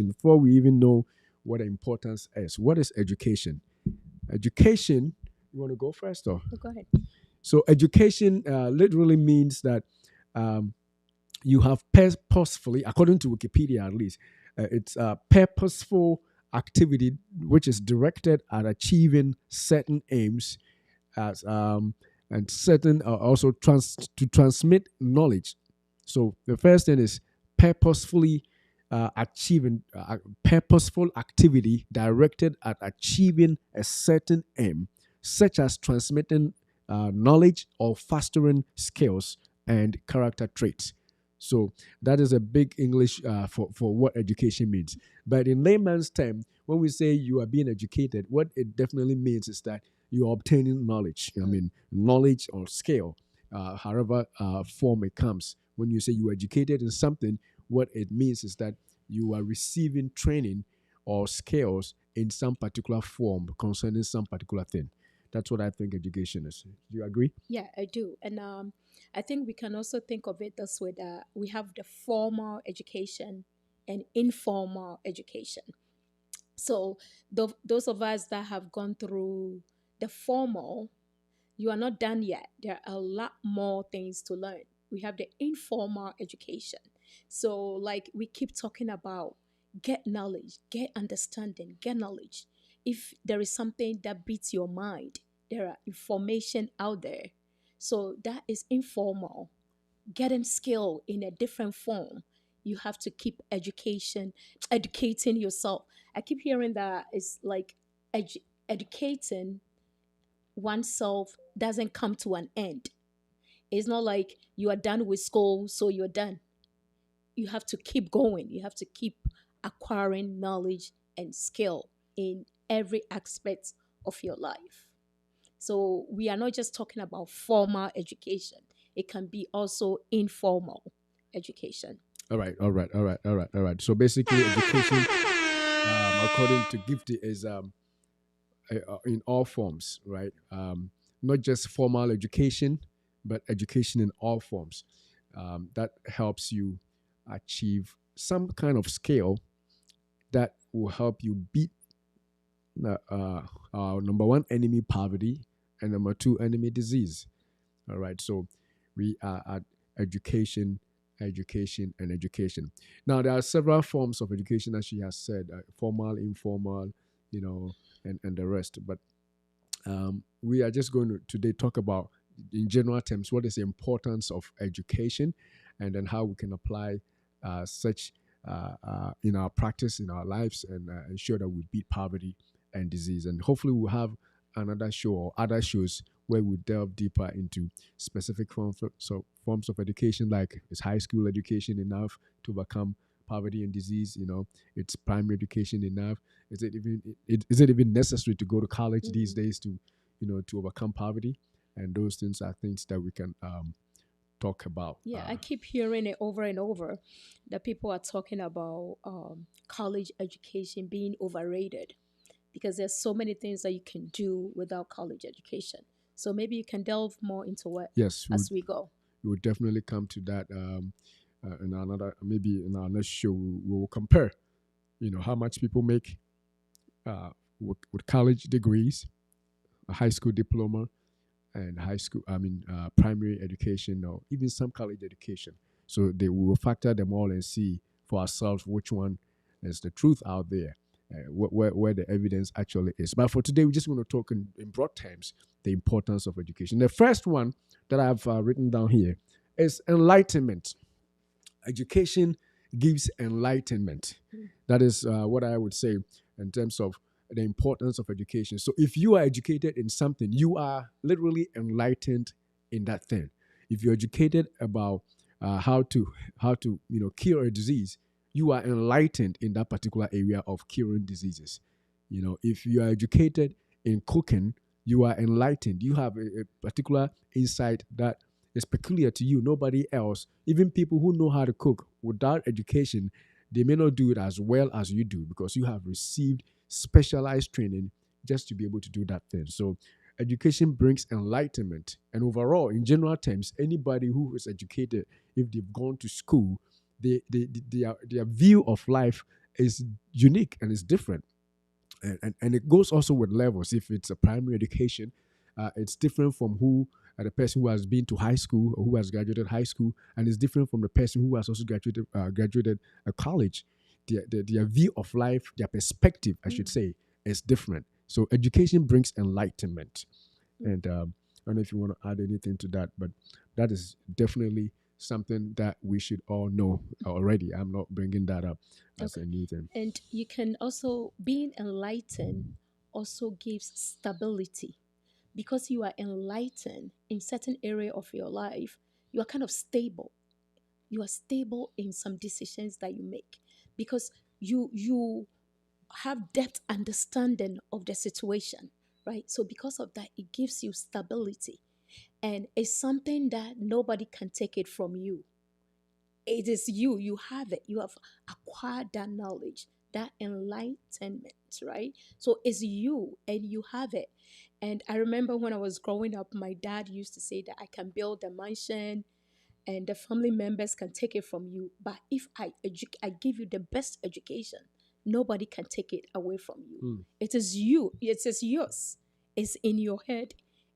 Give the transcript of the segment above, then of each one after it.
before we even know what the importance is. What is education? Education, you want to go first or? Go ahead. So education literally means that um, you have purposefully, according to Wikipedia at least, it's a purposeful activity which is directed at achieving certain aims as and certain also to transmit knowledge. So the first thing is purposefully achieving purposeful activity directed at achieving a certain aim, such as transmitting knowledge or fostering skills and character traits. So that is a big English for what education means. But in layman's term, when we say you are being educated, what it definitely means is that you are obtaining knowledge. I mean, knowledge or skill, however form it comes. When you say you are educated in something, what it means is that you are receiving training or skills in some particular form concerning some particular thing. That's what I think education is. Do you agree? Yeah, I do. And I think we can also think of it this way, that we have the formal education and informal education. So those of us that have gone through the formal, you are not done yet. There are a lot more things to learn. We have the informal education. So, like we keep talking about, get knowledge, get understanding, get knowledge. If there is something that beats your mind, there are information out there. So that is informal. Getting skill in a different form. You have to keep educating yourself. I keep hearing that it's like educating oneself doesn't come to an end. It's not like you are done with school, so you're done. You have to keep going. You have to keep acquiring knowledge and skill in every aspect of your life. So we are not just talking about formal education, it can be also informal education. All right, all right, all right, all right, all right. So basically, education, according to Gifty, is in all forms, right? Not just formal education, but education in all forms. That helps you achieve some kind of skill that will help you beat number one enemy, poverty, and number two enemy, disease. All right, so we are at education, education, and education. Now there are several forms of education, as she has said, formal, informal, you know, and the rest. But we are just going to today talk about, in general terms, what is the importance of education, and then how we can apply such in our practice, in our lives, and ensure that we beat poverty and disease. And hopefully, we'll have another show or other shows where we delve deeper into specific forms of education, like is high school education enough to overcome poverty and disease? You know, it's primary education enough? Is it even necessary to go to college these Mhm. days to, to overcome poverty? And those things are things that we can talk about. Yeah, I keep hearing it over and over that people are talking about college education being overrated because there's so many things that you can do without college education. So maybe you can delve more into it Yes, as we go. we would definitely come to that in another, maybe in our next show. We will compare, how much people make with college degrees, a high school diploma, and primary education, or even some college education. So they will factor them all and see for ourselves which one is the truth out there, where the evidence actually is. But for today, we just want to talk in broad terms the importance of education. The first one that I've written down here is enlightenment. Education gives enlightenment. That is what I would say in terms of the importance of education. So if you are educated in something, you are literally enlightened in that thing. If you're educated about how to cure a disease, you are enlightened in that particular area of curing diseases. If you are educated in cooking, you are enlightened. You have a particular insight that is peculiar to you, nobody else. Even people who know how to cook without education, they may not do it as well as you do because you have received specialized training just to be able to do that thing. So education brings enlightenment. And overall, in general terms, anybody who is educated, if they've gone to school, their view of life is unique and it's different. And it goes also with levels. If it's a primary education, it's different from who the person who has been to high school or who has graduated high school, and it's different from the person who has also graduated a college. Their view of life, their perspective, I should Mm, say, is different. So education brings enlightenment, mm. and I don't know if you want to add anything to that, but that is definitely something that we should all know already. I'm not bringing that up as Okay. a new thing. And you can also, being enlightened also gives stability, because you are enlightened in certain area of your life. You are kind of stable. You are stable in some decisions that you make, because you have depth understanding of the situation, right? So because of that, it gives you stability, and it's something that nobody can take it from you. It is you. You have it. You have acquired that knowledge, that enlightenment, right? So it's you and you have it. And I remember when I was growing up, my dad used to say that I can build a mansion and the family members can take it from you. But if I give you the best education, nobody can take it away from you. Hmm. It is you. It is yours. It's in your head.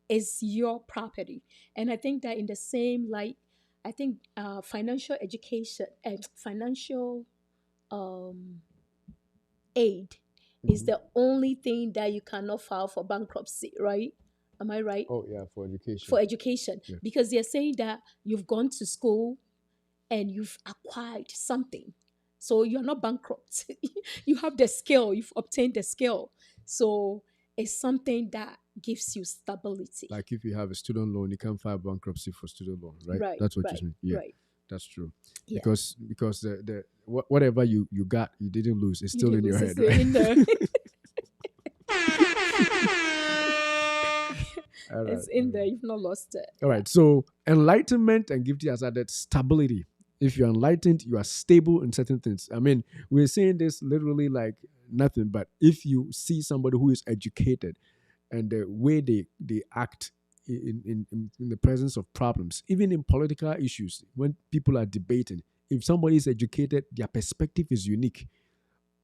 It's your property. And I think that in the same light, I think financial education and financial um, aid is Mhm. the only thing that you cannot file for bankruptcy, right? Am I right? Oh yeah, for education. For education, Yeah. because they're saying that you've gone to school and you've acquired something. So you're not bankrupt. You have the skill, you've obtained the skill. So it's something that gives you stability. Like if you have a student loan, you can't file bankruptcy for student loan, right? Right, That's what you right, mean. Yeah, right. that's true. Yeah. Because the whatever you got, you didn't lose. It's You still didn't in your lose it head, right? in there. All right. It's in there. You've not lost it. All Yeah. right. So enlightenment and gifting has added stability. If you're enlightened, you are stable in certain things. I mean, we're saying this literally like nothing, but if you see somebody who is educated and the way they act in the presence of problems, even in political issues, when people are debating, if somebody is educated, their perspective is unique.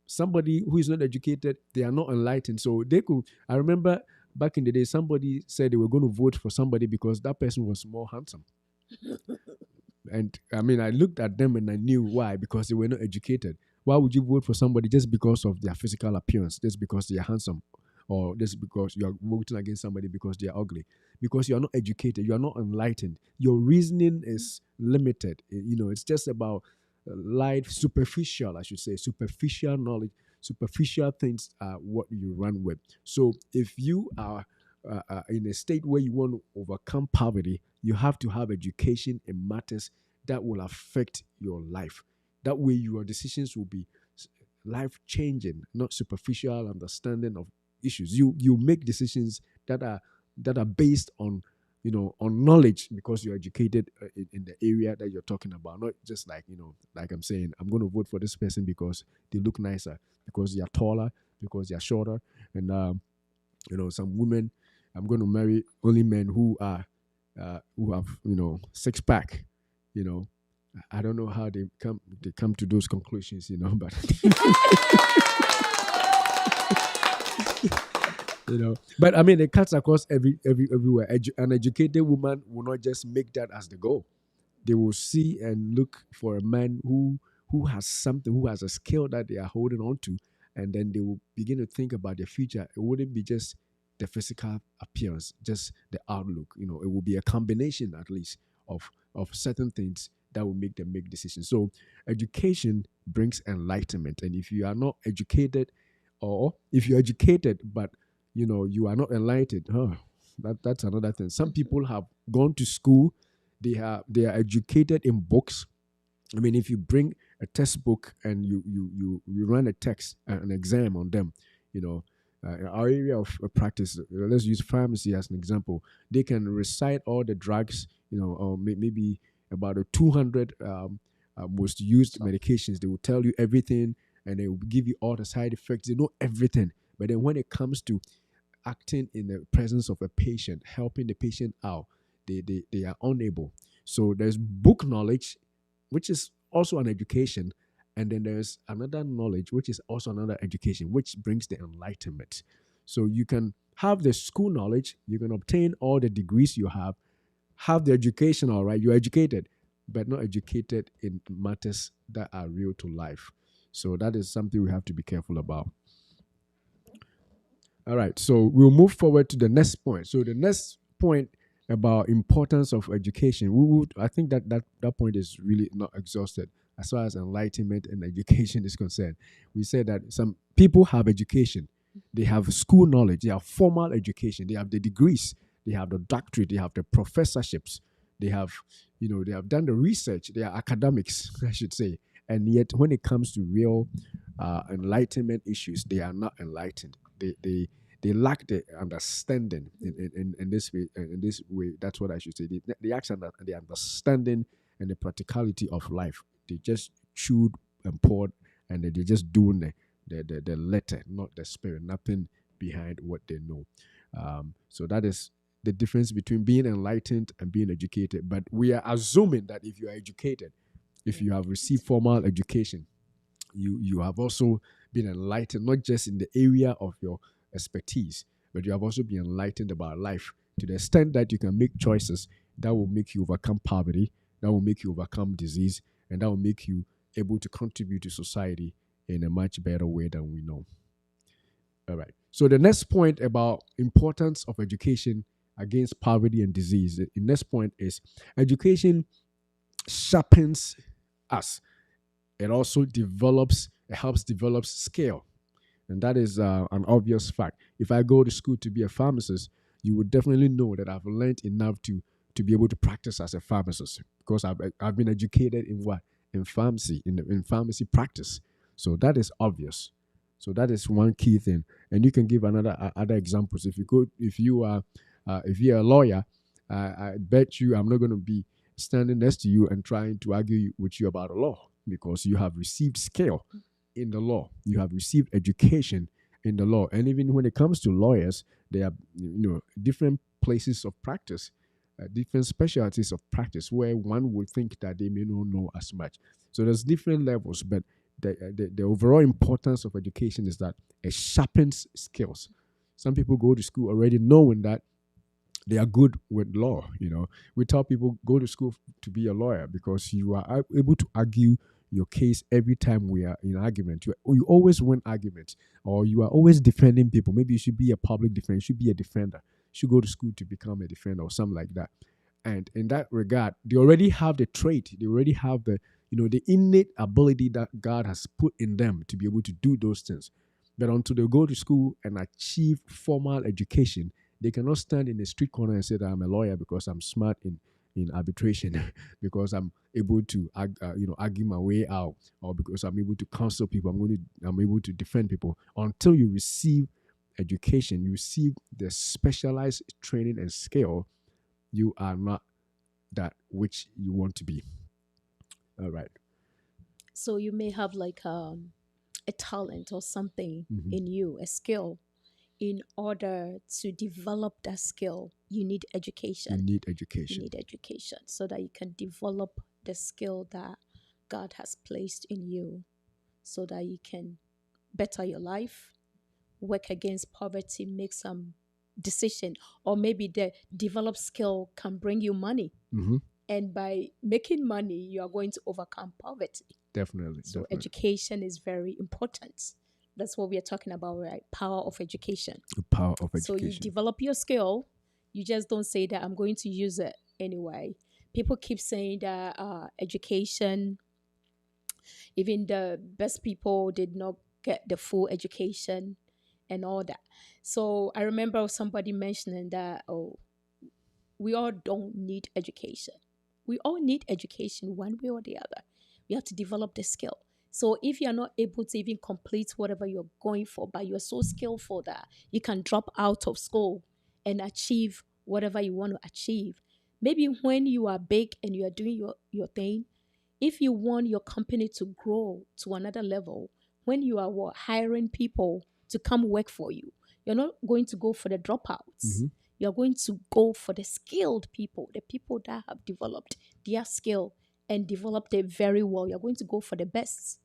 Somebody who is not educated, they are not enlightened. So they could, I remember back in the day, somebody said they were going to vote for somebody because that person was more handsome. And I mean, I looked at them and I knew why, because they were not educated. Why would you vote for somebody just because of their physical appearance, just because they are handsome, or just because you are voting against somebody because they are ugly? Because you are not educated, you are not enlightened. Your reasoning is limited. It's just about light, superficial, I should say, superficial knowledge, superficial things are what you run with. So if you are in a state where you want to overcome poverty, you have to have education in matters that will affect your life. That way, your decisions will be life changing, not superficial understanding of issues. You make decisions that are based on on knowledge, because you're educated in the area that you're talking about, not just like like I'm saying, I'm going to vote for this person because they look nicer, because they are taller, because they are shorter, and some women, I'm going to marry only men who have six pack. you know I don't know how they come to those conclusions, but but I mean, it cuts across everywhere. An educated woman will not just make that as the goal. They will see and look for a man who has something, who has a skill that they are holding on to, and then they will begin to think about their future. It wouldn't be just the physical appearance, just the outlook. It will be a combination, at least, of certain things that will make them make decisions. So education brings enlightenment, and if you are not educated, or if you're educated but you are not enlightened, that's another thing. Some people have gone to school, they are educated in books. I mean, if you bring a textbook and you run a text, an exam on them, you know, our area of practice, let's use pharmacy as an example. They can recite all the drugs, or maybe about a 200 most used medications. They will tell you everything, and they will give you all the side effects. They know everything. But then when it comes to acting in the presence of a patient, helping the patient out, they are unable. So there's book knowledge, which is also an education, And then there's another knowledge, which is also another education, which brings the enlightenment. So you can have the school knowledge, you can obtain all the degrees you have the education, all right, you're educated, but not educated in matters that are real to life. So that is something we have to be careful about. All right, so we'll move forward to the next point. So the next point about importance of education, I think that point is really not exhausted as far as enlightenment and education is concerned. We said that some people have education, they have school knowledge, they have formal education, they have the degrees, they have the doctorate, they have the professorships, they have, they have done the research, they are academics, I should say. And yet, when it comes to real enlightenment issues, they are not enlightened. They lack the understanding in this way. In this way, that's what I should say. They lack the understanding and the practicality of life. They just chewed and poured, and they're just doing the letter, not the spirit. Nothing behind what they know. So that is the difference between being enlightened and being educated. But we are assuming that if you are educated, if you have received formal education, you have also been enlightened, not just in the area of your expertise, but you have also been enlightened about life to the extent that you can make choices that will make you overcome poverty, that will make you overcome disease, and that will make you able to contribute to society in a much better way than we know. All right. So the next point about importance of education against poverty and disease. The next point is education sharpens us. It helps develop skill. And that is an obvious fact. If I go to school to be a pharmacist, you would definitely know that I've learned enough to be able to practice as a pharmacist because I've been educated in what? In pharmacy, in pharmacy practice. So that is obvious. So that is one key thing. And you can give other examples. If you're a lawyer, I bet you I'm not going to be standing next to you and trying to argue with you about a law because you have received skill in the law. You have received education in the law. And even when it comes to lawyers, there are different places of practice, different specialties of practice where one would think that they may not know as much. So there's different levels, but the overall importance of education is that it sharpens skills. Some people go to school already knowing that they are good with law. We tell people go to school to be a lawyer because you are able to argue your case every time we are in argument. You always win arguments, or you are always defending people. Maybe you should be a public defender, you should be a defender, you should go to school to become a defender or something like that. And in that regard, they already have the trait, they already have the innate ability that God has put in them to be able to do those things. But until they go to school and achieve formal education, they cannot stand in the street corner and say that I'm a lawyer because I'm smart in arbitration, because I'm able to argue my way out, or because I'm able to counsel people. I'm able to defend people. Until you receive education, you receive the specialized training and skill, you are not that which you want to be. All right. So you may have like a talent or something Mhm. in you, a skill. In order to develop that skill, you need You education. need You education. need education so that you can develop the skill that God has placed in you, so that you can better your life, work against poverty, make some decision, or maybe the developed skill can bring you money. Hmm. And by making money, you are going to overcome poverty. Definitely, So definitely. education is very important. That's what we are talking about, right? Power of education. The power of So you education. develop your skill. You just don't say that I'm going to use it anyway. People keep saying that education, even the best people did not get the full education and all that. So I remember somebody mentioning that, oh, we all don't need education. We all need education one way or the other. We have to develop the skill. So if you're not able to even complete whatever you're going for, but you're so skillful that you can drop out of school and achieve whatever you want to achieve. Maybe when you are big and you are doing your thing, if you want your company to grow to another level, when you are hiring people to come work for you, you're not going to go for the dropouts. Hmm. You're going to go for the skilled people, the people that have developed their skill and developed it very well. You're going to go for the best.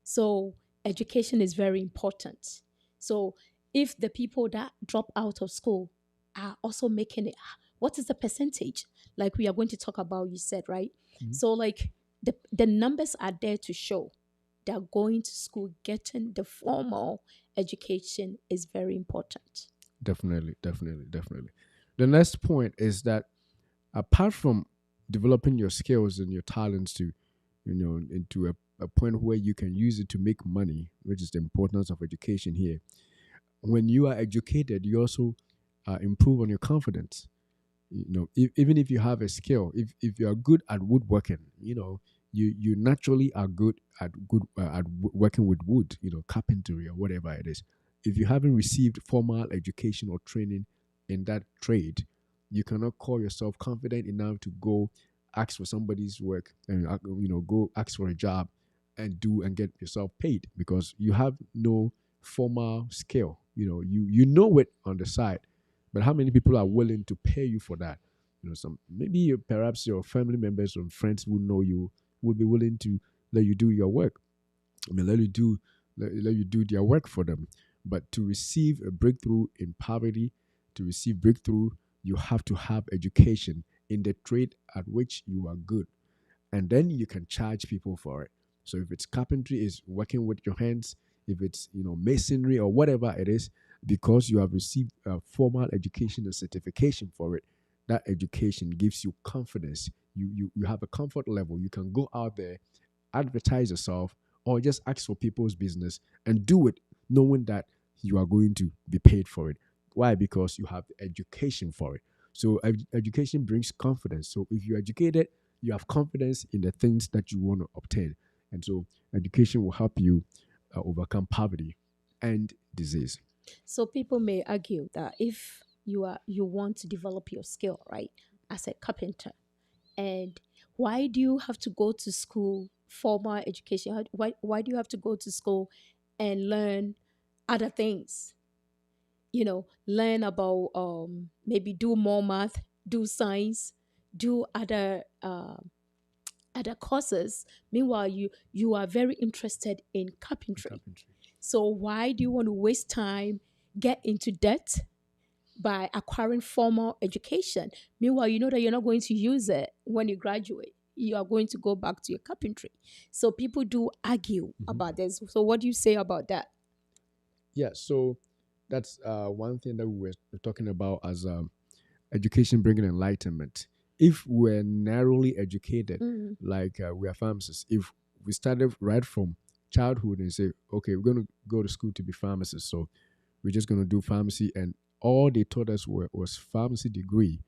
So education is very important. So if the people that drop out of school are also making it, what is the percentage? Like we are going to talk about, you said, right? Mhm. So like the numbers are there to show that going to school, getting the formal education is very important. Definitely, definitely, definitely. The next point is that apart from developing your skills and your talents to, into a point where you can use it to make money, which is the importance of education here. When you are educated, you also improve on your confidence. Even if you have a skill, if you are good at woodworking, you naturally are good at working with wood, carpentry or whatever it is. If you haven't received formal education or training in that trade, you cannot call yourself confident enough to go ask for somebody's work and go ask for a job and do and get yourself paid because you have no formal skill. You know it on the side, but how many people are willing to pay you for that? Some maybe perhaps your family members or friends who know you would be willing to let you do your work. I mean, let you do their work for them. But to receive a breakthrough in poverty, to receive breakthrough, you have to have education in the trade at which you are good, and then you can charge people for it. So if it's carpentry, is working with your hands. If it's masonry or whatever it is, because you have received a formal education and certification for it, that education gives you confidence. You have a comfort level. You can go out there, advertise yourself, or just ask for people's business and do it, knowing that you are going to be paid for it. Why? Because you have the education for it. So education brings confidence. So if you're educated, you have confidence in the things that you want to obtain. And so education will help you overcome poverty and disease. So people may argue that if you want to develop your skill, right, as a carpenter, and why do you have to go to school, formal education? Why do you have to go to school and learn other things? Learn about maybe do more math, do science, do other courses. Meanwhile, you are very interested in carpentry. Carpentry. So why do you want to waste time, get into debt by acquiring formal education? Meanwhile, you know that you're not going to use it when you graduate. You are going to go back to your carpentry. So people do argue Mhm. about this. So what do you say about that? Yeah, so that's one thing that we were talking about as education bringing enlightenment. If we're narrowly educated, Mm, like we are pharmacists, if we started right from childhood and say, okay, we're going to go to school to be pharmacists, so we're just going to do pharmacy, and all they taught us was pharmacy degree.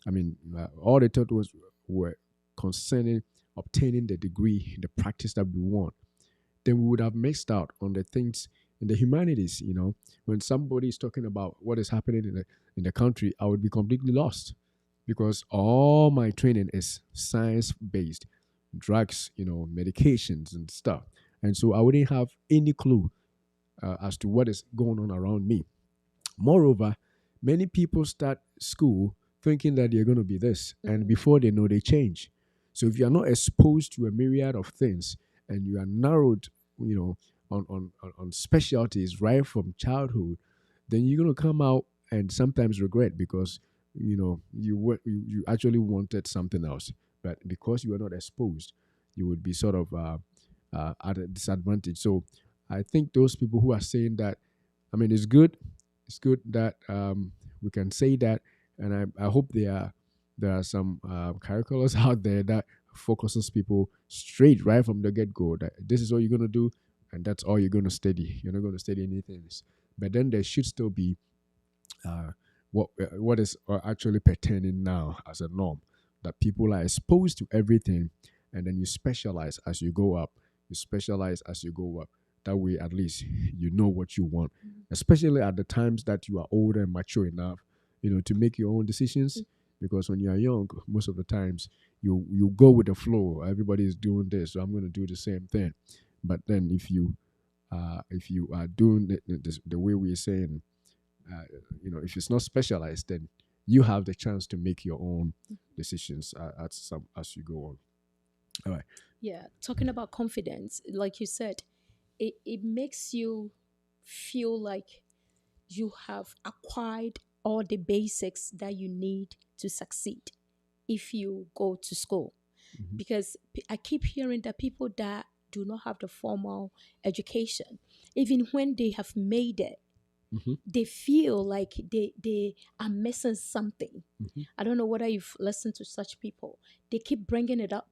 I mean, all they taught was were concerning obtaining the degree, the practice that we want, then we would have missed out on the things in the humanities. When somebody is talking about what is happening in the country, I would be completely lost because all my training is science based, drugs, medications and stuff, and so I wouldn't have any clue as to what is going on around me. Moreover, many people start school thinking that they're going to be this, and mm, before they know, they change. So if you are not exposed to a myriad of things and you are narrowed, you know, on specialties right from childhood, then you're going to come out and sometimes regret because you actually wanted something else, but because you were not exposed, you would be sort of at a disadvantage. So I think those people who are saying that, I mean, it's good that we can say that, and I hope there are some curriculums out there that focuses people straight right from the get go that this is all you're gonna do, and that's all you're gonna study. You're not gonna study anything else. But then there should still be uh, what is actually pertaining now as a norm, that people are exposed to everything, and then you specialize as you go up. You specialize as you go up. That way, at least you know what you want, especially at the times that you are older and mature enough, to make your own decisions. Because when you are young, most of the times you go with the flow. Everybody is doing this, so I'm going to do the same thing. But then if you are doing the way we're saying, uh, if it's not specialized, then you have the chance to make your own decisions as you go on. All right. yeah, talking about confidence, like you said, it makes you feel like you have acquired all the basics that you need to succeed if you go to school. Mhm. Because I keep hearing that people that do not have the formal education, even when they have made it, Mhm. they feel like they are missing something. Mhm. I don't know whether you've listened to such people. They keep bringing it up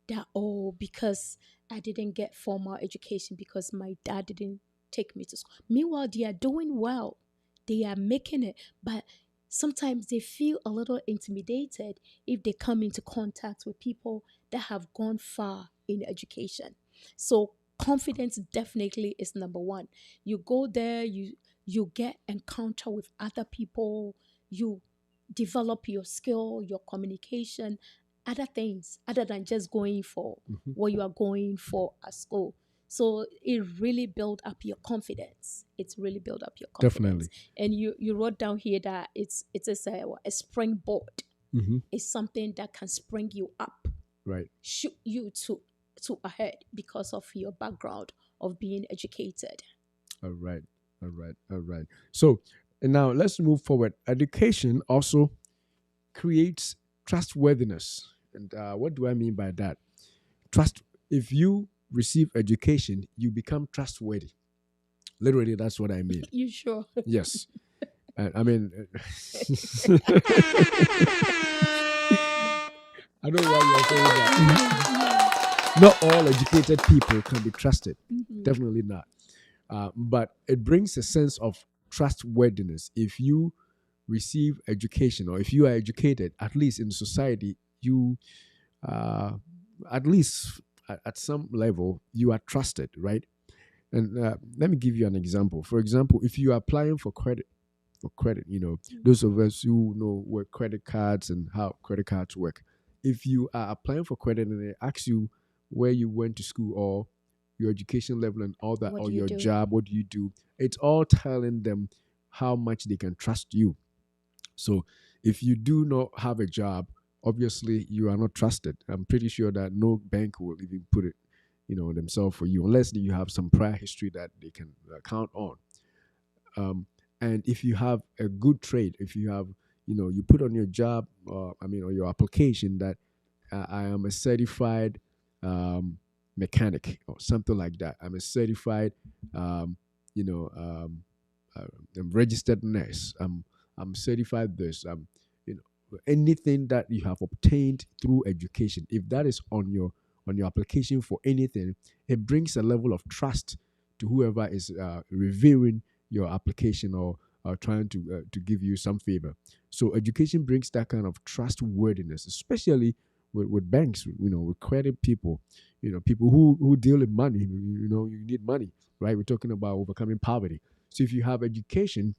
that, oh, because I didn't get formal education, because my dad didn't take me to school. Meanwhile, they are doing well, they are making it, but sometimes they feel a little intimidated if they come into contact with people that have gone far in education. So confidence definitely is number one. You go there, you get encounter with other people, you develop your skill, your communication, other things other than just going for Mhm. what you are going for at school. So it really build up your confidence. It's really build up your confidence. Definitely. And you wrote down here that it is a springboard. Mhm. It's something that can spring you up, Right. shoot you to ahead because of your background of being educated. All right. All right. All right. So and now let's move forward. Education also creates trustworthiness. And what do I mean by that? Trust. If you receive education, you become trustworthy. Literally, that's what I mean. You sure? Yes. I mean, I know why you're saying that. Not all educated people can be trusted. Mhm. Definitely not. But it brings a sense of trustworthiness. If you receive education or if you are educated, at least in society, you, uh, at least at some level, you are trusted, right? And let me give you an example. For example, if you are applying for credit, those of us who know what credit cards and how credit cards work, if you are applying for credit and they ask you where you went to school or your education level and all that, What or do you your do? job, what do you do? It's all telling them how much they can trust you. So if you do not have a job, obviously you are not trusted. I'm pretty sure that no bank will even put it, themselves for you, unless you have some prior history that they can count on. Um, and if you have a good trade, if you have, you put on your job, or your application that I am a certified um, mechanic or something like that. I'm a certified, um, you know, um, uh, I'm registered nurse. I'm certified this. Anything that you have obtained through education, if that is on your application for anything, it brings a level of trust to whoever is reviewing your application or trying to give you some favor. So education brings that kind of trustworthiness, especially with banks, with credit people, people who deal in money. You need money, right? We're talking about overcoming poverty. So if you have education,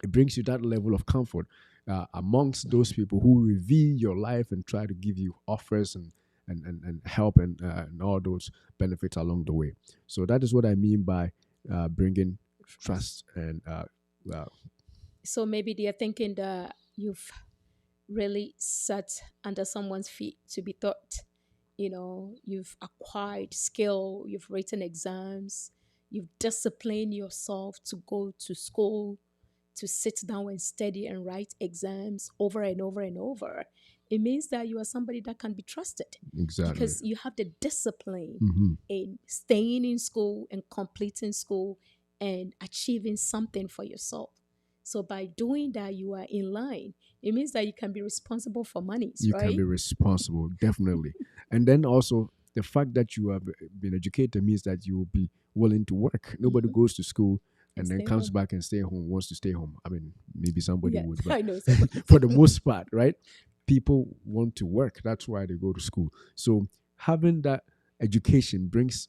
it brings you that level of comfort amongst those people who review your life and try to give you offers and help and all those benefits along the way. So that is what I mean by bringing trust and uh, So maybe they're thinking that you've really sat under someone's feet to be taught. You've acquired skill, you've written exams, you've disciplined yourself to go to school, to sit down and study and write exams over and over and over. It means that you are somebody that can be trusted exactly. because you have the discipline Hmm. in staying in school and completing school and achieving something for yourself. So by doing that, you are in line. It means that you can be responsible for monies, You can right? be responsible, definitely. And then also the fact that you have been educated means that you will be willing to work. Nobody Hmm. goes to school And and then stay comes home. back and stay home, wants to stay home. I mean, maybe somebody Yeah, would, but I know somebody. for the most part, right? People want to work. That's why they go to school. So having that education brings,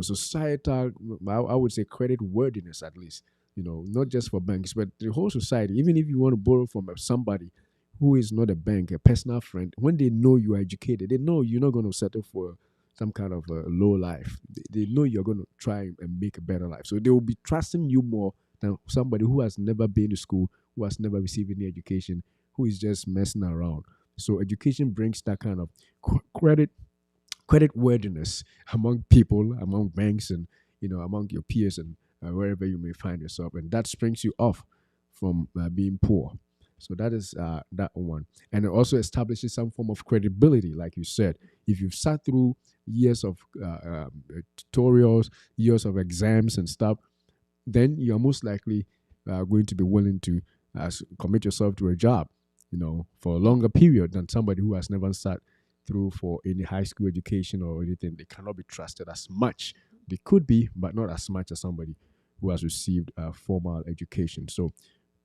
societal, I would say credit worthiness at least, not just for banks, but the whole society. Even if you want to borrow from somebody who is not a bank, a personal friend, when they know you are educated, they know you're not going to settle for some kind of a low life. They know you're going to try and make a better life. So they will be trusting you more than somebody who has never been to school, who has never received any education, who is just messing around. So education brings that kind of credit worthiness among people, among banks, and among your peers and wherever you may find yourself, and that springs you off from being poor. So that is that one, and it also establishes some form of credibility, like you said. If you've sat through years of tutorials, years of exams and stuff, then you're most likely going to be willing to commit yourself to a job, for a longer period than somebody who has never sat through for any high school education or anything. They cannot be trusted as much. They could be, but not as much as somebody who has received a formal education. So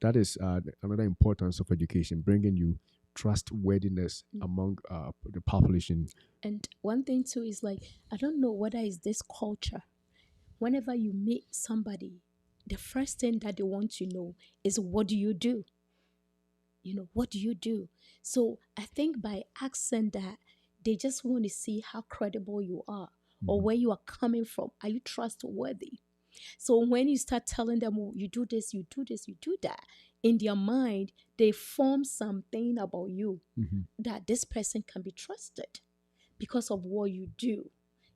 that is another importance of education, bringing you trustworthiness among the population. And one thing too is like, I don't know whether it's this culture. Whenever you meet somebody, the first thing that they want to know is, what do you do? What do you do? So I think by asking that, they just want to see how credible you are, or Mhm. where you are coming from. Are you trustworthy? So when you start telling them, oh, you do this, you do this, you do that, in their mind, they form something about you, Mhm. that this person can be trusted because of what you do.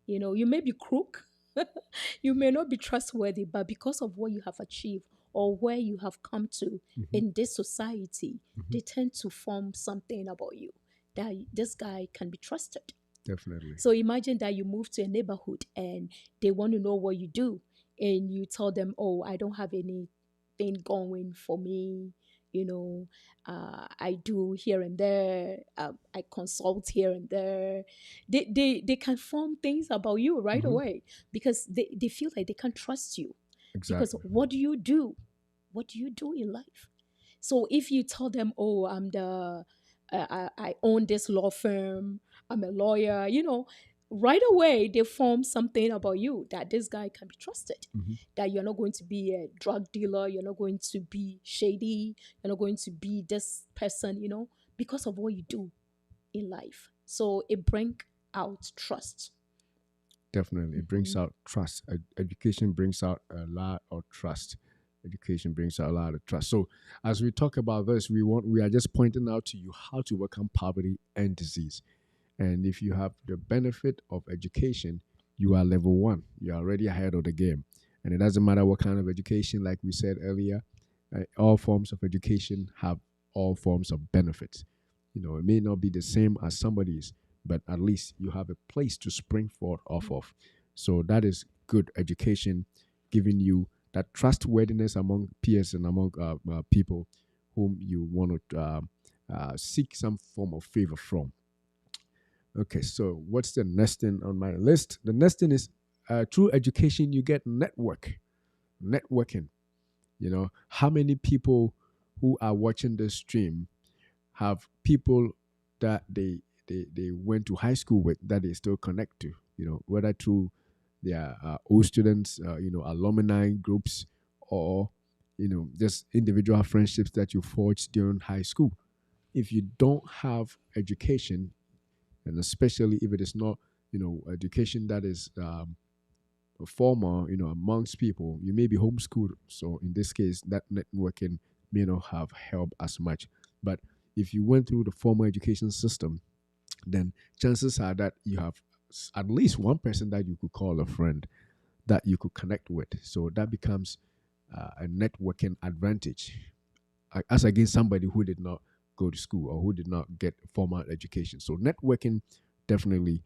You may be crook, you may not be trustworthy, but because of what you have achieved or where you have come to Mhm. in this society, Mhm. they tend to form something about you, that this guy can be trusted. Definitely. So imagine that you move to a neighborhood and they want to know what you do, and you tell them, "Oh, I don't have anything going for me. I do here and there. I consult here and there." They can form things about you right Mhm. away, because they feel like they can't trust you. Because Exactly. what do you do? What do you do in life? So if you tell them, "Oh, I own this law firm. I'm a lawyer," right away they form something about you, that this guy can be trusted. Mhm. That you're not going to be a drug dealer, you're not going to be shady, you're not going to be this person, because of what you do in life. So it brings out trust. Definitely, it brings Mhm. out trust. Education brings out a lot of trust. Education brings out a lot of trust. So, as we talk about this, we are just pointing out to you how to overcome poverty and disease. And if you have the benefit of education, you are level one. You're already ahead of the game. And it doesn't matter what kind of education, like we said earlier, all forms of education have all forms of benefits. It may not be the same as somebody's, but at least you have a place to spring forth off of. So that is good education, giving you that trustworthiness among peers and among people whom you want to seek some form of favor from. Okay, so what's the next thing on my list? The next thing is through education, you get networking. How many people who are watching this stream have people that they went to high school with that they still connect to, whether through their old students, alumni groups, or, just individual friendships that you forged during high school. If you don't have education, and especially if it is not education that is formal amongst people, you may be homeschooled, so in this case that networking may not have helped as much. But if you went through the formal education system, then chances are that you have at least one person that you could call a friend, that you could connect with, so that becomes a networking advantage as against somebody who did not go to school or who did not get formal education. So networking definitely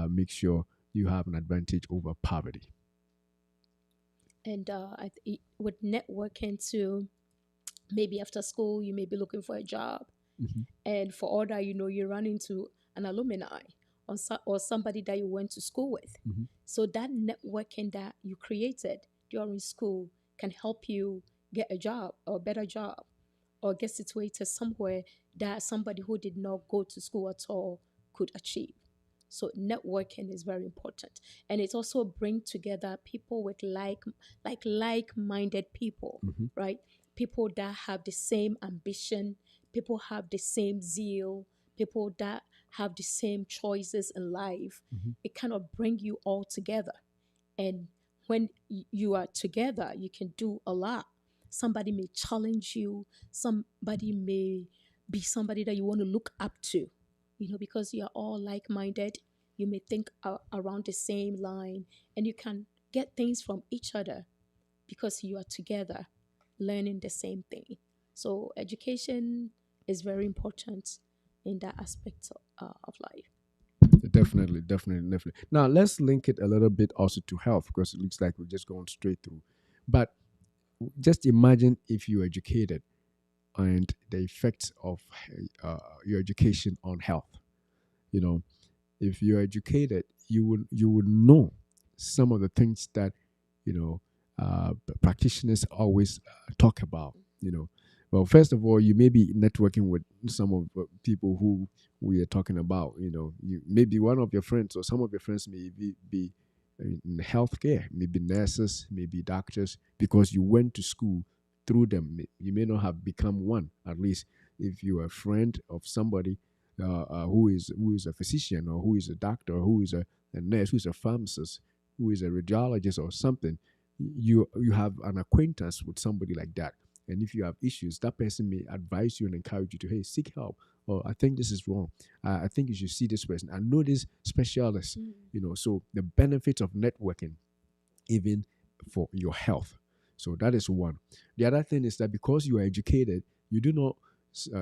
makes sure you have an advantage over poverty. And with networking too, maybe after school you may be looking for a job, Hmm. and for all that you run into an alumni, or somebody that you went to school with. Hmm. So that networking that you created during school can help you get a job, or a better job, or get situated somewhere that somebody who did not go to school at all could achieve. So networking is very important, and it also bring together people with like-minded people, Hmm. right? People that have the same ambition, people have the same zeal, people that have the same choices in life. Hmm. It kind of bring you all together, and when you are together, you can do a lot. Somebody may challenge you, somebody may be somebody that you want to look up to, because you are all like minded. You may think around the same line, and you can get things from each other because you are together learning the same thing. So education is very important in that aspect of life. Definitely, definitely, definitely. Now let's link it a little bit also to health because it looks like we're just going straight through. But just imagine if you're educated and the effects of your education on health. You know, if you're educated, you would know some of the things that you know practitioners always talk about. Well, first of all, you may be networking with some of people who we are talking about. You maybe one of your friends or some of your friends may be in healthcare, maybe nurses, maybe doctors, because you went to school through them. You may not have become one. At least if you're a friend of somebody who is a physician or who is a doctor or who is a nurse, who is a pharmacist, who is a radiologist or something, you have an acquaintance with somebody like that. And if you have issues, that person may advise you and encourage you to, hey, seek help. Or I think this is wrong. I think you should see this person. I know this specialist. Mm. So the benefits of networking, even for your health. So that is one. The other thing is that because you are educated, you do not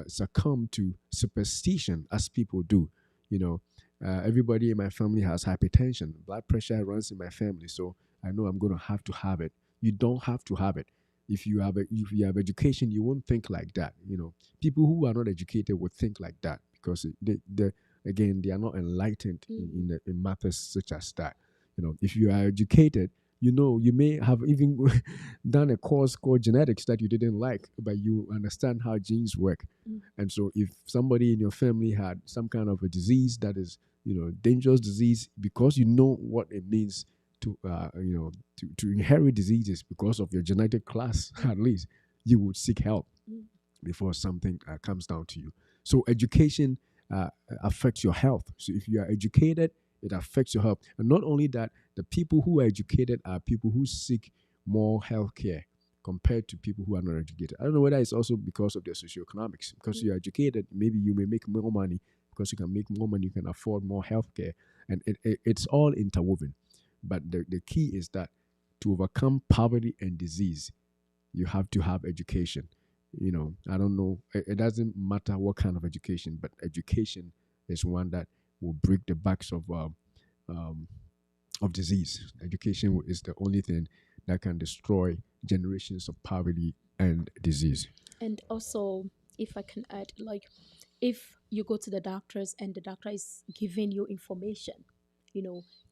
succumb to superstition as people do. You know, everybody in my family has hypertension, blood pressure runs in my family, so I know I'm going to have it. You don't have to have it. If you have education, you won't think like that. People who are not educated would think like that because again, they are not enlightened Mm. in matters such as that. If you are educated, you may have even done a course called genetics that you didn't like, but you understand how genes work. Mm. And so if somebody in your family had some kind of a disease that is, dangerous disease, because you know what it means to inherit diseases because of your genetic class, Mm. at least you would seek help Mm. before something comes down to you. So education affects your health. So if you are educated, it affects your health. And not only that, the people who are educated are people who seek more health care compared to people who are not educated. I don't know whether it's also because of their socioeconomics. Because Mm. you're educated, maybe you may make more money. Because you can make more money, you can afford more health care. And it's all interwoven. But the key is that to overcome poverty and disease, you have to have education. I don't know, it doesn't matter what kind of education, but education is one that will break the backs um, of disease. Education is the only thing that can destroy generations of poverty and disease. And also, if I can add, like, if you go to the doctors and the doctor is giving you information,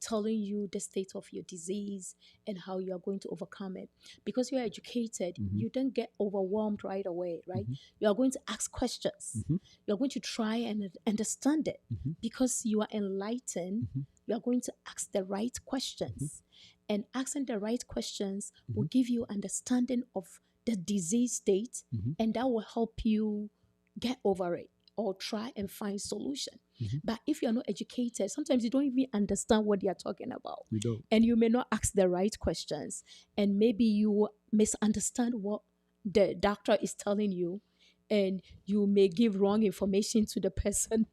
telling you the state of your disease and how you are going to overcome it, because you're educated, Hmm. you don't get overwhelmed right away, right? Hmm. You are going to ask questions. Hmm. You're going to try and understand it Hmm. because you are enlightened. Hmm. You are going to ask the right Hmm. questions, and asking the right questions will Hmm. give you understanding of the disease state, Hmm. and that will help you get over it or try and find solution. Hmm. But if you're not educated, sometimes you don't even understand what they are talking about, You don't. and you may not ask the right questions, and maybe you misunderstand what the doctor is telling you, and you may give wrong information to the person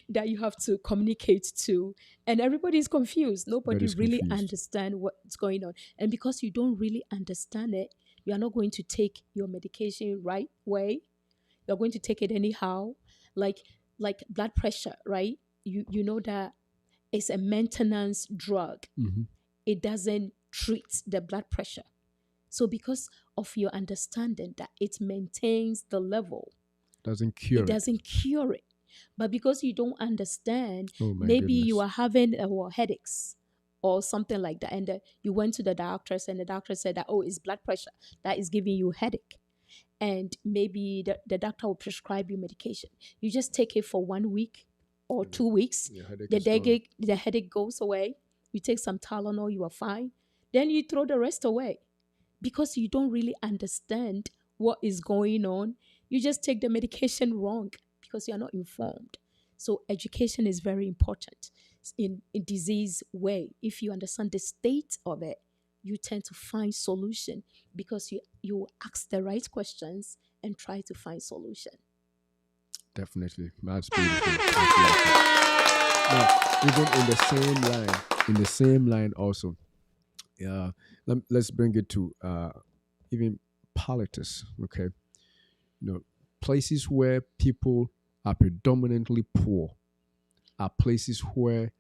that you have to communicate to, and everybody is confused. That Nobody is really confused. understand what's going on, and because you don't really understand it, you are not going to take your medication right way. You're going to take it anyhow, like like blood pressure, right? You know that it's a maintenance drug. Hmm. It doesn't treat the blood pressure. So because of your understanding that it maintains the level, Doesn't it cure it. doesn't cure it. But because you don't understand, Oh my maybe you goodness. are having headaches or something like that, and you went to the doctors, and the doctor said that, oh, it's blood pressure that is giving you headache, and maybe the doctor will prescribe you medication. You just take it for 1 week or And then 2 weeks. your headache The is gone. headache goes away. You take some Tylenol, you are fine. Then you throw the rest away because you don't really understand what is going on. You just take the medication wrong because you are not informed. So education is very important in disease way. If you understand the state of it, you tend to find solution because you ask the right questions and try to find solution. Definitely. That's beautiful. That's beautiful. Now, even in the same line also, uh, let's bring it to even politics. Okay, you know, places where people are predominantly poor are places where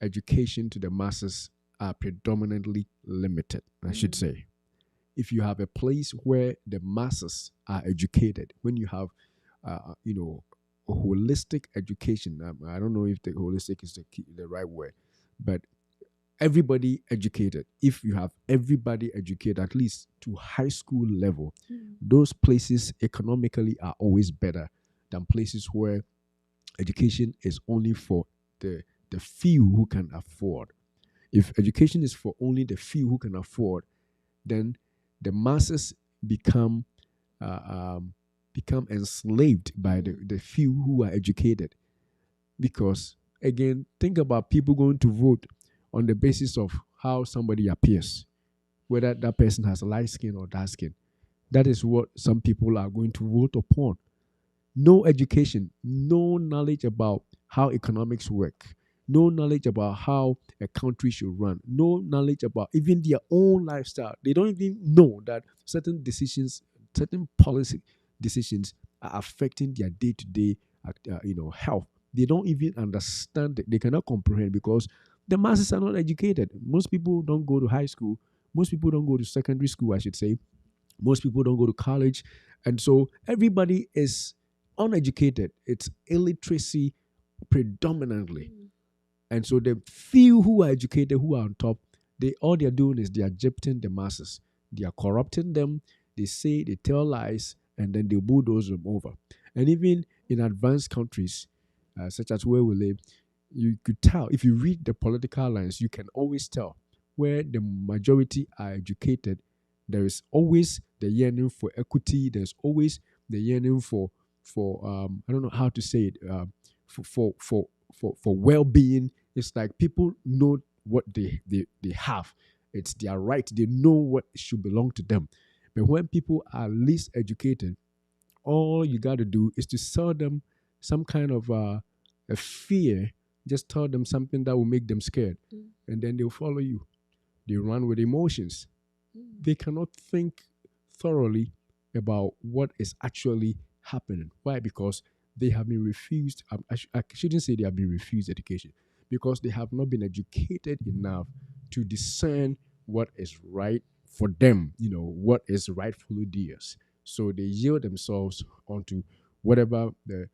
education to the masses are predominantly limited, I should Mm, say. If you have a place where the masses are educated, when you have, you know, a holistic education, I don't know if the holistic is the right word, but everybody educated. If you have everybody educated, at least to high school level, mm, those places economically are always better than places where education is only for the few who can afford. If education is for only the few who can afford, then the masses become uh, um, become enslaved by mm, the few who are educated. Because again, think about people going to vote on the basis of how somebody appears, whether that person has light skin or dark skin. That is what some people are going to vote upon. No education, no knowledge about how economics work, no knowledge about how a country should run, no knowledge about even their own lifestyle. They don't even know that certain decisions, certain policy decisions are affecting their day-to-day, health. They don't even understand it. They cannot comprehend because the masses are not educated. Most people don't go to high school. Most people don't go to secondary school, I should say. Most people don't go to college. And so everybody is uneducated. It's illiteracy predominantly. mm, And so the few who are educated, who are on top, they all they're doing is they are gypting the masses. They are corrupting them. They say, they tell lies, and then they bulldoze them over. And even in advanced countries, such as where we live, you could tell if you read the political lines, you can always tell where the majority are educated. There is always the yearning for equity. There's always the yearning for I don't know how to say it, for for for for well-being. It's like people know what they have. It's their right. They know what should belong to them. But when people are least educated, all you got to do is to sell them some kind of a fear. Just tell them something that will make them scared, mm, and then they'll follow you. They run with emotions. mm, They cannot think thoroughly about what is actually happening. Why? Because they have been refused. I shouldn't say they have been refused education, because they have not been educated enough to discern what is right for them, what is rightfully theirs. So they yield themselves onto whatever their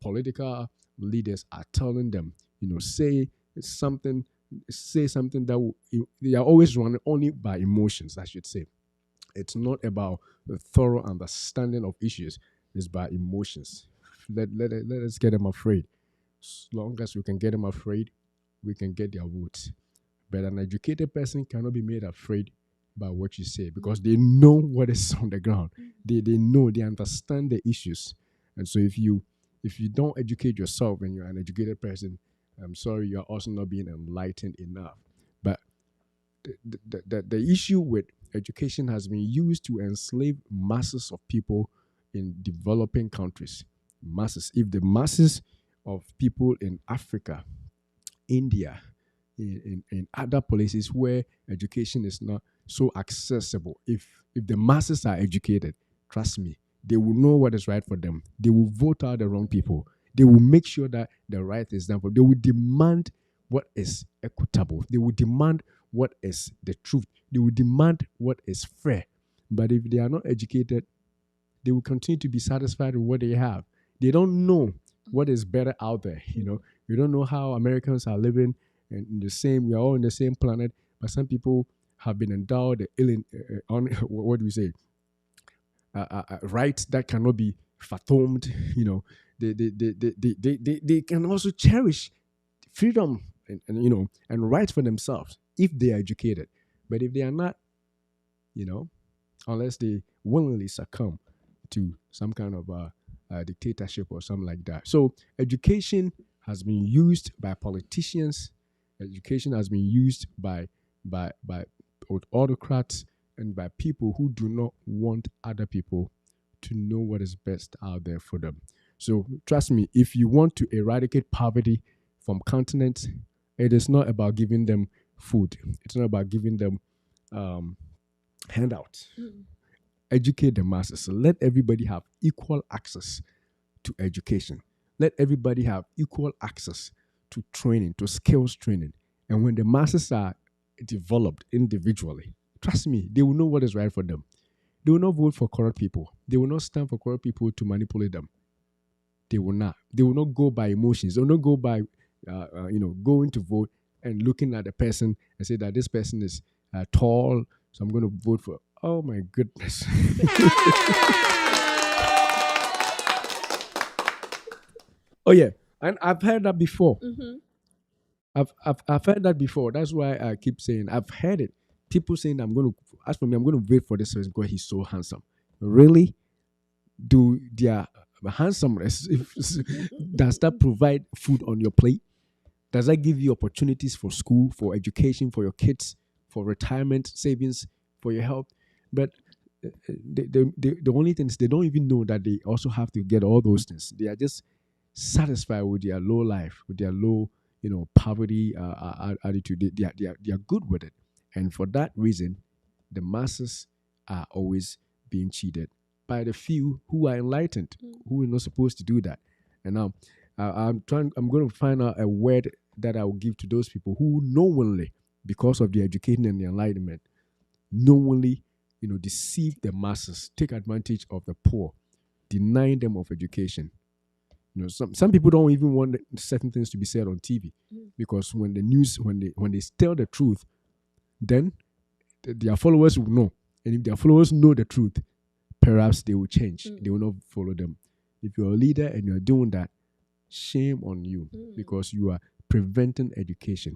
political leaders are telling them. Say something say something that they are always running only by emotions, I should say. It's not about the thorough understanding of issues. It's by emotions. Let us get them afraid. As long as we can get them afraid, we can get their votes. But an educated person cannot be made afraid by what you say, because they know what is on the ground. mm, They know, they understand the issues. And so if you don't educate yourself and you're an educated person, I'm sorry, you're also not being enlightened enough. But the issue with education has been used to enslave masses of people in developing countries. Masses. If the masses of people in Africa, India, in other places where education is not so accessible, if the masses are educated, trust me, they will know what is right for them. They will vote out the wrong people. They will make sure that the right is done for them. They will demand what is equitable. They will demand what is the truth. They will demand what is fair. But if they are not educated, they will continue to be satisfied with what they have. They don't know what is better out there. mm, We don't know how Americans are living in the same. We are all in the same planet, but some people have been endowed on what do we say? Rights that cannot be fathomed. They can also cherish freedom and rights for themselves if they are educated. But if they are not, you know, unless they willingly succumb to some kind of dictatorship or something like that. So education has been used by politicians. Education has been used by autocrats and by people who do not want other people to know what is best out there for them. So trust me, if you want to eradicate poverty from continents, it is not about giving them food. It's not about giving them um, handouts. Mm. Educate the masses. So let everybody have equal access to education. Let everybody have equal access to training, to skills training. And when the masses are developed individually, trust me, they will know what is right for them. They will not vote for corrupt people. They will not stand for corrupt people to manipulate them. They will not. They will not go by emotions. They will not go by, going to vote and looking at the person and say that this person is tall, so I'm going to vote for. Oh my goodness. Oh yeah, and I've heard that before. Mm-hmm. I've heard that before. That's why I keep saying I've heard it. People saying I'm going to, as for me, I'm going to wait for this person because he's so handsome. Really? Do their handsomeness does that provide food on your plate? Does that give you opportunities for school, for education, for your kids, for retirement savings, for your health? But the only thing is they don't even know that they also have to get all those things. They are just satisfied with their low life, with their low, poverty attitude. They are good with it, and for that reason, the masses are always being cheated by the few who are enlightened, Mm. who are not supposed to do that. And now, I'm trying. I'm going to find out a word that I will give to those people who knowingly, because of the education and the enlightenment, knowingly, deceive the masses, take advantage of the poor, denying them of education. Some people don't even want certain things to be said on TV Mm. because when they tell the truth, then their followers will know, and if their followers know the truth, perhaps they will change. Mm. They will not follow them. If you're a leader and you're doing that, shame on you Mm. because you are preventing education.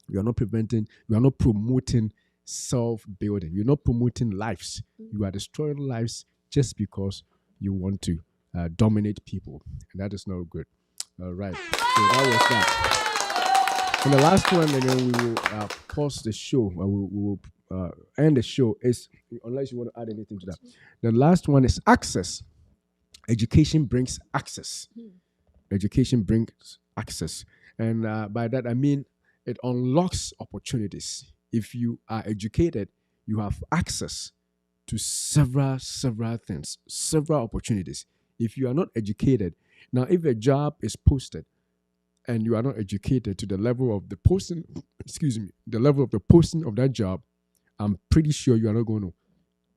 You are not promoting self building. You're not promoting lives. Mm. You are destroying lives just because you want to dominate people. And that is not good. All right. So that was that. And the last one, and then we will pause the show. We will end the show. Is unless you want to add anything to that. Continue. The last one is access. Education brings access. Mm. Education brings access, and by that I mean it unlocks opportunities. If you are educated, you have access to several things, several opportunities. If you are not educated, now if a job is posted and you are not educated to the level of the posting, excuse me, the level of the posting of that job, I'm pretty sure you are not going to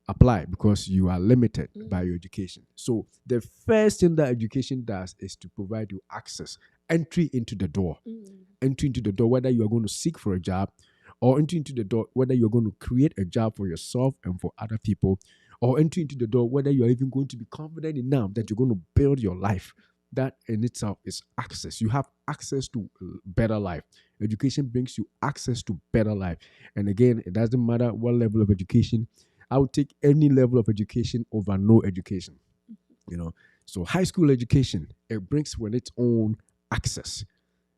apply because you are limited by Mm. your education. So the first thing that education does is to provide you access, entry into the door. Mm. Entry into the door, whether you are going to seek for a job, or entry into the door, whether you're going to create a job for yourself and for other people, or entry into the door, whether you're even going to be confident enough that you're going to build your life. That in itself is access. You have access to better life. Education brings you access to better life. And again, it doesn't matter what level of education. I would take any level of education over no education. You know, so high school education, it brings with its own access.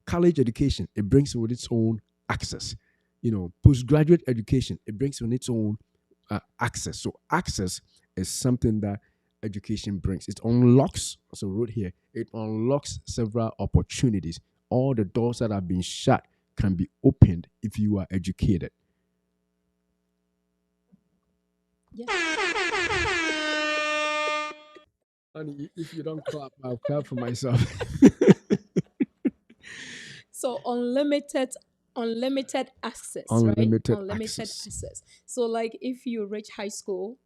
College education, it brings with its own access. Postgraduate education, it brings with its own access. So access is something that education brings. It unlocks, so wrote here, it unlocks several opportunities. All the doors that have been shut can be opened if you are educated. Yes. Honey, if you don't clap, I'll clap for myself. So unlimited access, right? Unlimited Unlimited access. access. So like if you reach high school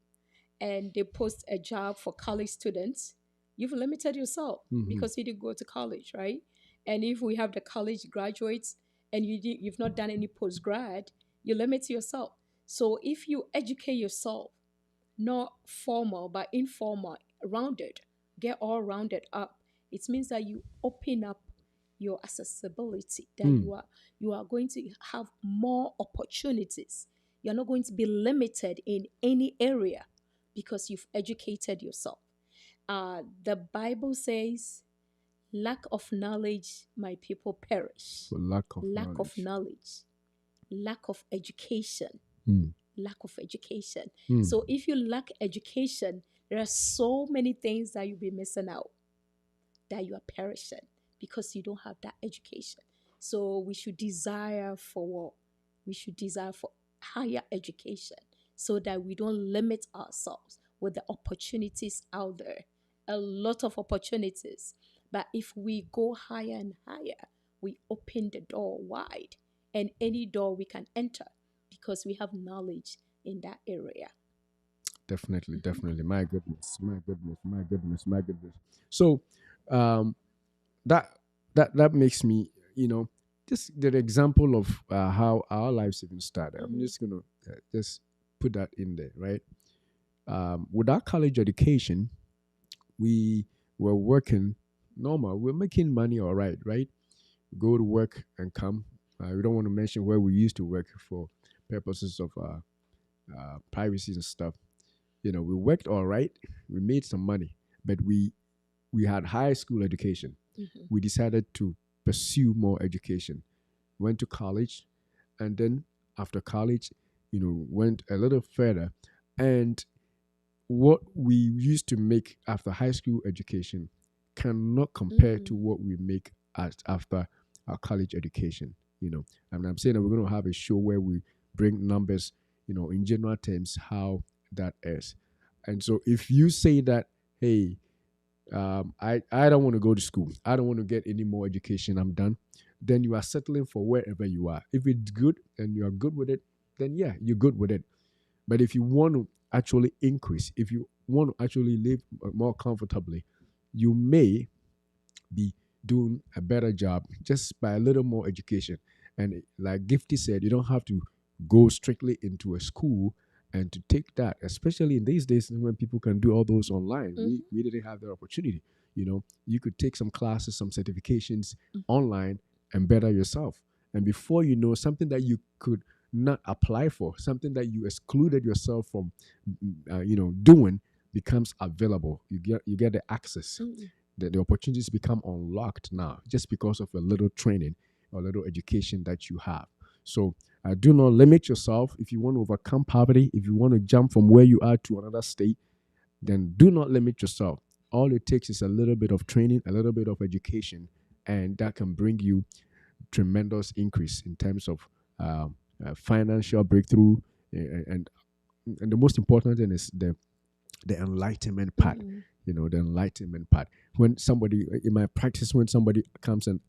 and they post a job for college students, you've limited yourself Mhm. because you didn't go to college, right? And if we have the college graduates and you've not done any post grad, you limit yourself. So if you educate yourself, not formal but informal, rounded, get all rounded up, it means that you open up your accessibility, that Mm. you are going to have more opportunities. You're not going to be limited in any area because you've educated yourself. The Bible says, lack of knowledge, my people perish. For lack of Lack of knowledge. knowledge, lack of education, Mm. lack of education. Mm. So if you lack education, there are so many things that you'll be missing out, that you are perishing because you don't have that education. So we should desire for what? we should desire for higher education so that we don't limit ourselves with the opportunities out there. A lot of opportunities. But if we go higher and higher, we open the door wide, and any door we can enter because we have knowledge in that area. Definitely, definitely. My goodness, my goodness, my goodness, my goodness. So, um, that that makes me, just the example of how our lives even started. I'm Mhm. just gonna just put that in there, right? With our college education, we were working normal. We're making money, all right, right? Go to work and come. We don't want to mention where we used to work for purposes of privacy and stuff. We worked all right. We made some money, but we had high school education. Mhm. We decided to pursue more education. Went to college, and then after college, went a little further. And what we used to make after high school education cannot compare to Mm. what we make after our college education. And I'm saying that we're going to have a show where we bring numbers, in general terms, how that is. And so if you say that, hey, I don't want to go to school, I don't want to get any more education, I'm done, then you are settling for wherever you are. If it's good and you are good with it, then yeah, you're good with it. But if you want to actually increase, if you want to actually live more comfortably, you may be doing a better job just by a little more education. And like Gifty said, you don't have to go strictly into a school and to take that, especially in these days when people can do all those online. We Mhm. we didn't have that opportunity. You could take some classes, some certifications Mhm. online and better yourself. And before you know, something that you could not apply for, something that you excluded yourself from, doing becomes available. You get the access, Mhm. the opportunities become unlocked now just because of a little training or a little education that you have. So do not limit yourself. If you want to overcome poverty, if you want to jump from where you are to another state, then do not limit yourself. All it takes is a little bit of training, a little bit of education, and that can bring you tremendous increase in terms of financial breakthrough. And the most important thing is the enlightenment part. Mhm. The enlightenment part. When somebody in my practice, when somebody comes and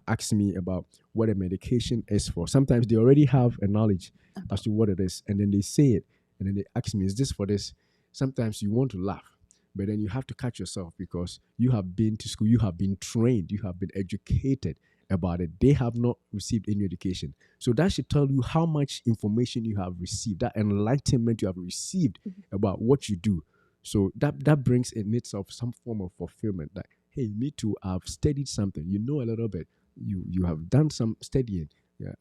asks me about what a medication is for, sometimes they already have a knowledge as About. to what it is, and then they say it, and then they ask me, "Is this for this?" Sometimes you want to laugh, but then you have to catch yourself because you have been to school, you have been trained, you have been educated about it. They have not received any education. So that should tell you how much information you have received, that enlightenment you have received Mhm. about what you do. So that brings in itself some form of fulfillment. That hey, me too, I've studied something. You know a little bit. You have done some studying. Yeah,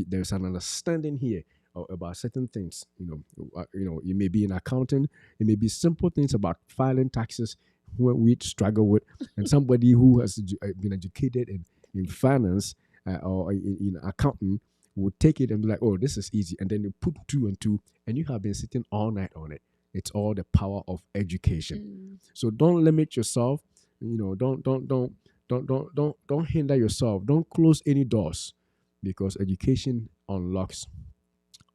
there's an understanding here about certain things. It may be in accounting. It may be simple things about filing taxes when we struggle with, and somebody who has been educated in finance or in accounting would take it and be like, oh, this is easy. And then you put two and two, and you have been sitting all night on it. It's all the power of education. Mm. So don't limit yourself. Don't hinder yourself. Don't close any doors because education unlocks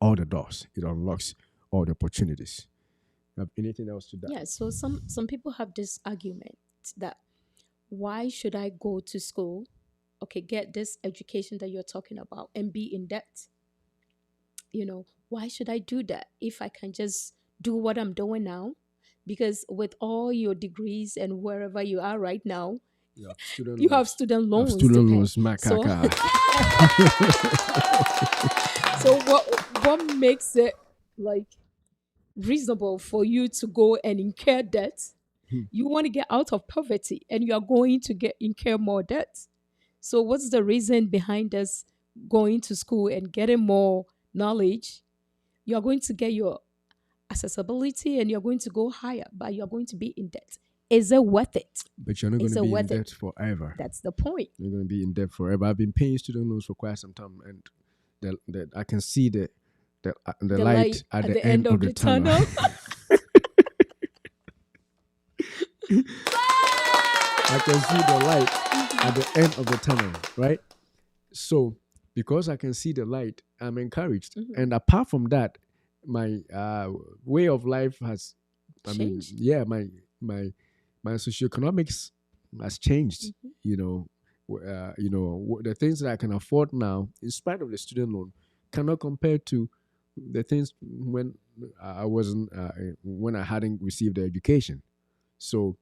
all the doors. It unlocks all the opportunities. Have anything else to that? Yeah, so some people have this argument that why should I go to school, okay, get this education that you're talking about and be in debt? Why should I do that if I can just do what I'm doing now? Because with all your degrees and wherever you are right now, You have student you have loans. student You have loans to student pay. loans, So makaka. so what makes it like reasonable for you to go and incur debt? You want to get out of poverty and you are going to get incur more debt. So what's the reason behind us going to school and getting more knowledge? You're going to get your accessibility and you're going to go higher, but you're going to be in debt. Is it worth it? But you're not going Is to it be in worth debt it? forever. That's the point. You're going to be in debt forever. I've been paying student loans for quite some time, and I can see the The light light at at the the end end of of the the tunnel. tunnel. I can see the light at the end of the tunnel, right? So, because I can see the light I'm encouraged. Mm-hmm. And apart from that, my way of life has, I mean, Changed. yeah, my my socioeconomics has changed. Mm-hmm. You know, the things that I can afford now, in spite of the student loan, cannot compare to the things when I wasn't when I hadn't received the education. So,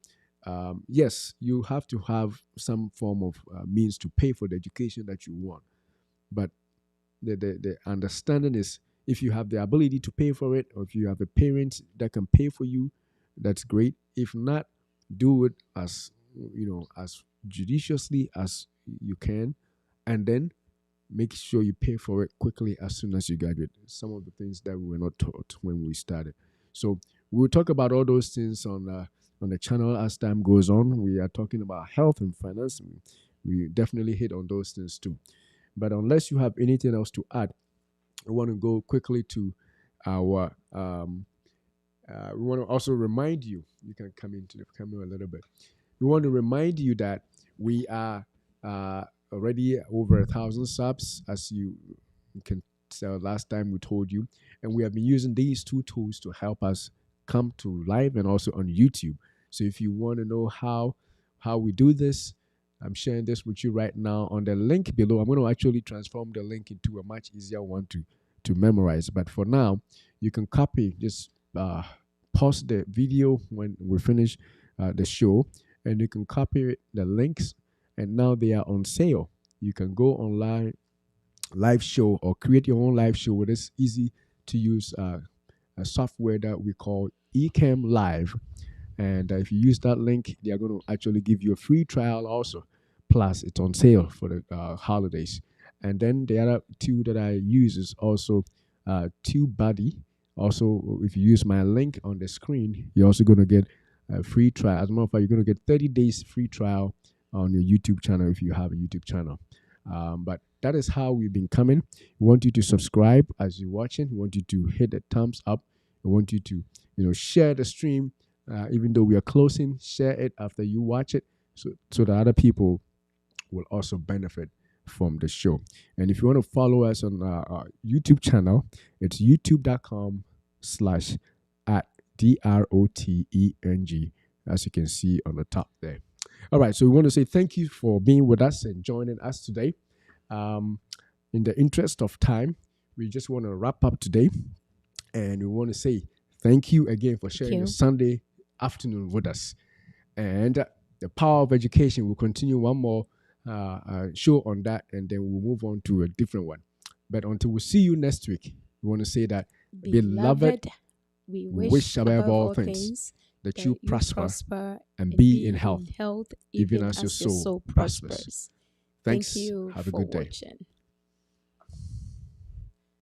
yes, you have to have some form of means to pay for the education that you want. But the understanding is, if you have the ability to pay for it, or if you have a parent that can pay for you, that's great. If not, do it as as judiciously as you can, and then make sure you pay for it quickly as soon as you graduate. Some of the things that we were not taught when we started. So we'll talk about all those things on the channel as time goes on. We are talking about health and finance. We definitely hit on those things too. But unless you have anything else to add, I want to go quickly to our. We want to also remind you. You can come into the camera a little bit. We want to remind you that we are already over 1,000 subs, as you can tell. Last time we told you, and we have been using these two tools to help us come to live and also on YouTube. So if you want to know how we do this, I'm sharing this with you right now on the link below. I'm going to actually transform the link into a much easier one to memorize. But for now, you can copy, just pause the video when we finish the show, and you can copy the links, and now they are on sale. You can go online, live show, or create your own live show with this easy to use a software that we call Ecamm Live. And if you use that link, they are going to actually give you a free trial also. Plus, it's on sale for the holidays. And then the other two that I use is also TubeBuddy. Also, if you use my link on the screen, you're also going to get a free trial. As a matter of fact, you're going to get 30 days free trial on your YouTube channel if you have a YouTube channel. But that is how we've been coming. We want you to subscribe as you're watching. We want you to hit the thumbs up. We want you to share the stream. Even though we are closing, share it after you watch it, so that other people will also benefit from the show. And if you want to follow us on our YouTube channel, it's youtube.com/at DROTENG, as you can see on the top there. All right, so we want to say thank you for being with us and joining us today. In the interest of time, we just want to wrap up today, and we want to say thank you again for sharing your Sunday afternoon with us. And the power of education will continue one more show on that, and then we'll move on to a different one. But until we see you next week, we want to say that, beloved, we wish above all things that you prosper and be in health, even as your soul prospers. Thanks. Have a good day.